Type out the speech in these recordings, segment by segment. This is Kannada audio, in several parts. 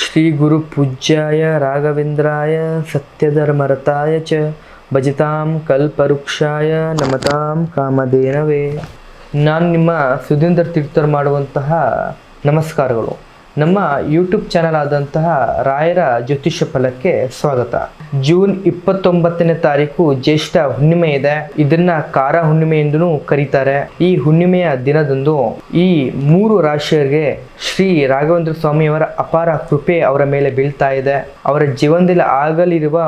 ಶ್ರೀ ಗುರು ಪೂಜ್ಯಾಯ ರಾಘವೇಂದ್ರಾಯ ಸತ್ಯಧರ್ಮರತಾಯ ಚ ಭಜತಾಂ ಕಲ್ಪವೃಕ್ಷಾಯ ನಮತಾಂ ಕಾಮಧೇನವೇ. ನಾನು ನಿಮ್ಮ ಸುಧೀಂದ್ರ ತೀರ್ಥರು ಮಾಡುವಂತಹ ನಮಸ್ಕಾರಗಳು. ನಮ್ಮ ಯೂಟ್ಯೂಬ್ ಚಾನಲ್ ಆದಂತಹ ರಾಯರ ಜ್ಯೋತಿಷ್ಯ ಫಲಕ್ಕೆ ಸ್ವಾಗತ. ಜೂನ್ 29ನೇ ತಾರೀಕು ಜ್ಯೇಷ್ಠ ಹುಣ್ಣಿಮೆ ಇದೆ. ಇದನ್ನ ಕಾರ ಹುಣ್ಣಿಮೆ ಎಂದೂ ಕರೀತಾರೆ. ಈ ಹುಣ್ಣಿಮೆಯ ದಿನದಂದು ಈ 3 ರಾಶಿಯರಿಗೆ ಶ್ರೀ ರಾಘವೇಂದ್ರ ಸ್ವಾಮಿಯವರ ಅಪಾರ ಕೃಪೆ ಅವರ ಮೇಲೆ ಬೀಳ್ತಾ ಇದೆ. ಅವರ ಜೀವನದಲ್ಲಿ ಆಗಲಿರುವ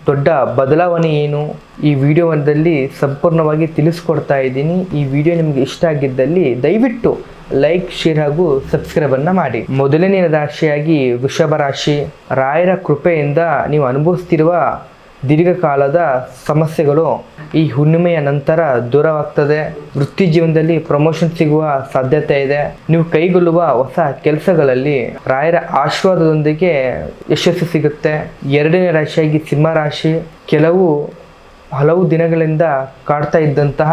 ದೊಡ್ಡ ಬದಲಾವಣೆ ಏನು, ಈ ವಿಡಿಯೋದಲ್ಲಿ ಸಂಪೂರ್ಣವಾಗಿ ತಿಳಿಸ್ಕೊಡ್ತಾ ಇದ್ದೀನಿ. ಈ ವಿಡಿಯೋ ನಿಮಗೆ ಇಷ್ಟ ಆಗಿದ್ದಲ್ಲಿ ದಯವಿಟ್ಟು ಲೈಕ್, ಶೇರ್ ಹಾಗೂ ಸಬ್ಸ್ಕ್ರೈಬ್ ಅನ್ನ ಮಾಡಿ. ಮೊದಲನೇ ರಾಶಿಯಾಗಿ ವೃಷಭ ರಾಶಿ. ರಾಯರ ಕೃಪೆಯಿಂದ ನೀವು ಅನುಭವಿಸ್ತಿರುವ ದೀರ್ಘಕಾಲದ ಸಮಸ್ಯೆಗಳು ಈ ಹುಣ್ಣಿಮೆಯ ನಂತರ ದೂರವಾಗ್ತದೆ. ವೃತ್ತಿ ಜೀವನದಲ್ಲಿ ಪ್ರಮೋಷನ್ ಸಿಗುವ ಸಾಧ್ಯತೆ ಇದೆ. ನೀವು ಕೈಗೊಳ್ಳುವ ಹೊಸ ಕೆಲಸಗಳಲ್ಲಿ ರಾಯರ ಆಶೀರ್ವಾದದೊಂದಿಗೆ ಯಶಸ್ಸು ಸಿಗುತ್ತೆ. ಎರಡನೇ ರಾಶಿಯಾಗಿ ಸಿಂಹ ರಾಶಿ. ಹಲವು ದಿನಗಳಿಂದ ಕಾಡ್ತಾ ಇದ್ದಂತಹ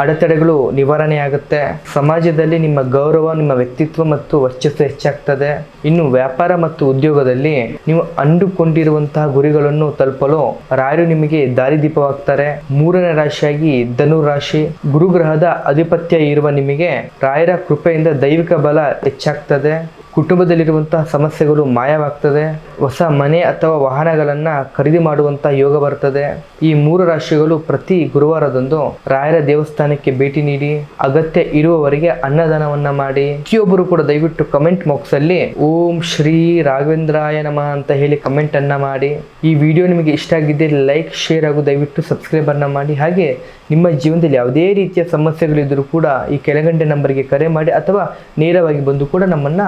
ಅಡೆತಡೆಗಳು ನಿವಾರಣೆ ಆಗುತ್ತೆ. ಸಮಾಜದಲ್ಲಿ ನಿಮ್ಮ ಗೌರವ, ನಿಮ್ಮ ವ್ಯಕ್ತಿತ್ವ ಮತ್ತು ವರ್ಚಸ್ಸು ಹೆಚ್ಚಾಗ್ತದೆ. ಇನ್ನು ವ್ಯಾಪಾರ ಮತ್ತು ಉದ್ಯೋಗದಲ್ಲಿ ನೀವು ಅಂದುಕೊಂಡಿರುವಂತಹ ಗುರಿಗಳನ್ನು ತಲುಪಲು ರಾಯರು ನಿಮಗೆ ದಾರಿದೀಪವಾಗ್ತಾರೆ. ಮೂರನೇ ರಾಶಿಯಾಗಿ ಧನು ರಾಶಿ. ಗುರುಗ್ರಹದ ಆಧಿಪತ್ಯ ಇರುವ ನಿಮಗೆ ರಾಯರ ಕೃಪೆಯಿಂದ ದೈವಿಕ ಬಲ ಹೆಚ್ಚಾಗ್ತದೆ. ಕುಟುಂಬದಲ್ಲಿರುವಂತಹ ಸಮಸ್ಯೆಗಳು ಮಾಯವಾಗ್ತದೆ. ಹೊಸ ಮನೆ ಅಥವಾ ವಾಹನಗಳನ್ನು ಖರೀದಿ ಮಾಡುವಂತಹ ಯೋಗ ಬರ್ತದೆ. ಈ 3 ರಾಶಿಗಳು ಪ್ರತಿ ಗುರುವಾರದಂದು ರಾಯರ ದೇವಸ್ಥಾನಕ್ಕೆ ಭೇಟಿ ನೀಡಿ ಅಗತ್ಯ ಇರುವವರಿಗೆ ಅನ್ನದಾನವನ್ನ ಮಾಡಿ. ಪ್ರತಿಯೊಬ್ಬರು ಕೂಡ ದಯವಿಟ್ಟು ಕಮೆಂಟ್ ಬಾಕ್ಸ್ ಅಲ್ಲಿ ಓಂ ಶ್ರೀ ರಾಘವೇಂದ್ರಾಯ ನಮಃ ಅಂತ ಹೇಳಿ ಕಮೆಂಟ್ ಅನ್ನ ಮಾಡಿ. ಈ ವಿಡಿಯೋ ನಿಮಗೆ ಇಷ್ಟ ಆಗಿದ್ದರೆ ಲೈಕ್, ಶೇರ್ ಹಾಗೂ ದಯವಿಟ್ಟು ಸಬ್ಸ್ಕ್ರೈಬ್ ಅನ್ನ ಮಾಡಿ. ಹಾಗೆ ನಿಮ್ಮ ಜೀವನದಲ್ಲಿ ಯಾವುದೇ ರೀತಿಯ ಸಮಸ್ಯೆಗಳಿದ್ದರೂ ಕೂಡ ಈ ಕೆಳಗಂಡ ನಂಬರ್ಗೆ ಕರೆ ಮಾಡಿ ಅಥವಾ ನೇರವಾಗಿ ಬಂದು ಕೂಡ ನಮ್ಮನ್ನ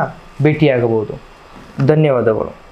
ಭೇಟಿಯಾಗಬಹುದು. ಧನ್ಯವಾದಗಳು.